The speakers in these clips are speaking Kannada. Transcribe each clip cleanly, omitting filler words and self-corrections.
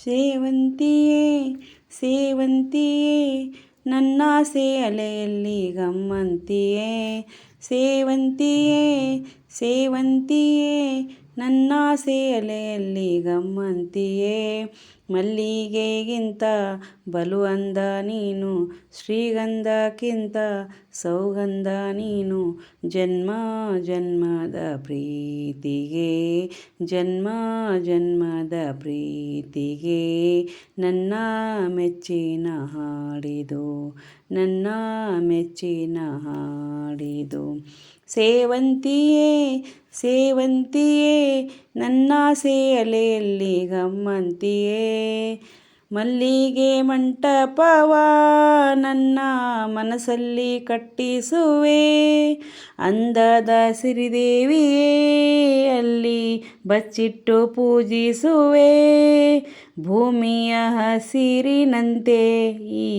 ಸೇವಂತಿಯೇ ಸೇವಂತಿಯೇ ನನ್ನಾಸೆ ಅಲೆಯಲ್ಲಿ ಗಮ್ಮಂತಿಯೇ ಸೇವಂತಿಯೇ ಸೇವಂತಿಯೇ ನನ್ನಾಸೆ ಅಲೆಯಲ್ಲಿ ಗಮ್ಮಂತಿಯೇ ಮಲ್ಲಿಗೆಗಿಂತ ಬಲು ಅಂದ ನೀನು ಶ್ರೀಗಂಧಕ್ಕಿಂತ ಸೌಗಂಧ ನೀನು ಜನ್ಮ ಜನ್ಮದ ಪ್ರೀತಿಗೆ ಜನ್ಮ ಜನ್ಮದ ಪ್ರೀತಿಗೆ ನನ್ನ ಮೆಚ್ಚಿನ ಹಾಡಿದು ನನ್ನ ಮೆಚ್ಚಿನ ಹಾಡಿದು ಸೇವಂತಿಯೇ ಸೇವಂತಿಯೇ ನನ್ನಾಸೆ ಅಲೆಯಲ್ಲಿ ಗಮ್ಮಂತಿಯೇ ಮಲ್ಲಿಗೆ ಮಂಟಪವ ನನ್ನ ಮನಸ್ಸಲ್ಲಿ ಕಟ್ಟಿಸುವೆ ಅಂದದ ಸಿರಿದೇವಿಯೇ ಅಲ್ಲಿ ಬಚ್ಚಿಟ್ಟು ಪೂಜಿಸುವೆ ಭೂಮಿಯ ಹಸಿರಿನಂತೆ ಈ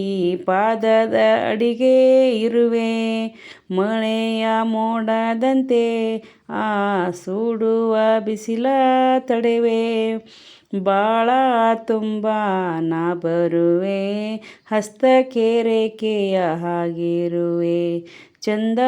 ಪಾದದ ಅಡಿಗೆ ಇರುವೆ ಮಳೆಯ ಮೋಡದಂತೆ ಆ ಸುಡುವ ಬಿಸಿಲ ತಡೆವೆ ಬಾಳ ತುಂಬ ನಾ ಬರುವೆ ಹಸ್ತಕ್ಕೆ ರೇಖೆಯ ಹಾಗಿರುವೆ ಚಂದ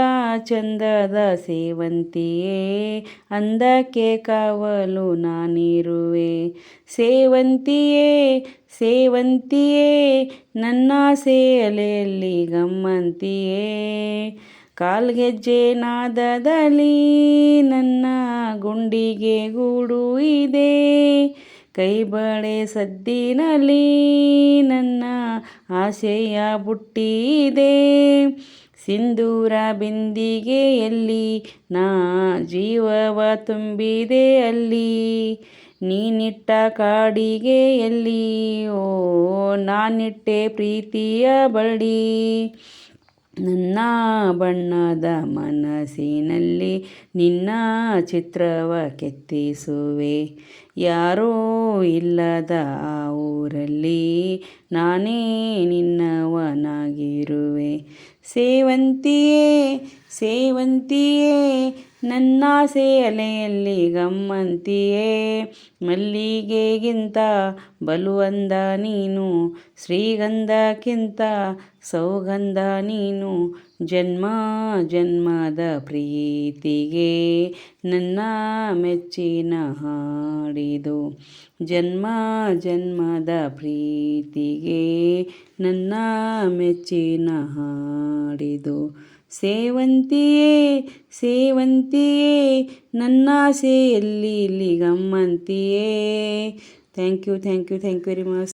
ಚಂದದ ಸೇವಂತಿಯೇ ಅಂದಕ್ಕೆ ಕಾವಲು ನಾನಿರುವೆ ಸೇವಂತಿಯೇ ಸೇವಂತಿಯೇ ನನ್ನಾಸೆ ಅಲೆಯಲ್ಲಿ ಗಮ್ಮಂತಿಯೇ ಕಾಲ್ಗೆಜ್ಜೆ ನಾದದಲ್ಲಿ ನನ್ನ ಗುಂಡಿಗೆ ಗೂಡು ಇದೆ ಕೈ ಬಳೆ ಸದ್ದಿನಲ್ಲಿ ನನ್ನ ಆಸೆಯ ಬುಟ್ಟಿ ಇದೆ ಸಿಂಧೂರ ಬಿಂದಿಗೆಯಲ್ಲಿ ನಾ ಜೀವವ ತುಂಬಿದೆ ಅಲ್ಲಿ ನೀನಿಟ್ಟ ಕಾಡಿಗೆಯಲ್ಲಿ ಓ ನಾನಿಟ್ಟೆ ಪ್ರೀತಿಯ ಬಳ್ಳಿ ನನ್ನ ಬಣ್ಣದ ಮನಸ್ಸಿನಲ್ಲಿ ನಿನ್ನ ಚಿತ್ರವ ಕೆತ್ತಿಸುವೆ ಯಾರೂ ಇಲ್ಲದ ಆ ಊರಲ್ಲಿ ನಾನೇ ನಿನ್ನವನಾಗಿರುವೆ ಸೇವಂತಿಯೇ ಸೇವಂತಿಯೇ ನನ್ನಾಸೆ ಅಲೆಯಲ್ಲಿ ಗಮ್ಮಂತಿಯೇ ಮಲ್ಲಿಗೆಗಿಂತ ಬಲು ಅಂದ ನೀನು ಶ್ರೀಗಂಧಕ್ಕಿಂತ ಸೌಗಂಧ ನೀನು ಜನ್ಮ ಜನ್ಮದ ಪ್ರೀತಿಗೆ ನನ್ನ ಮೆಚ್ಚಿನ ಹಾಡಿದು ಜನ್ಮ ಜನ್ಮದ ಪ್ರೀತಿಗೆ ನನ್ನ ಮೆಚ್ಚಿನ ಹಾಡಿದು ಸೇವಂತಿಯೇ ಸೇವಂತಿಯೇ ನನ್ನಾಸೆಯಲ್ಲಿ ಇಲ್ಲಿ ಗಮ್ಮಂತಿಯೇ ಥ್ಯಾಂಕ್ ಯು ವೆರಿ ಮಚ್.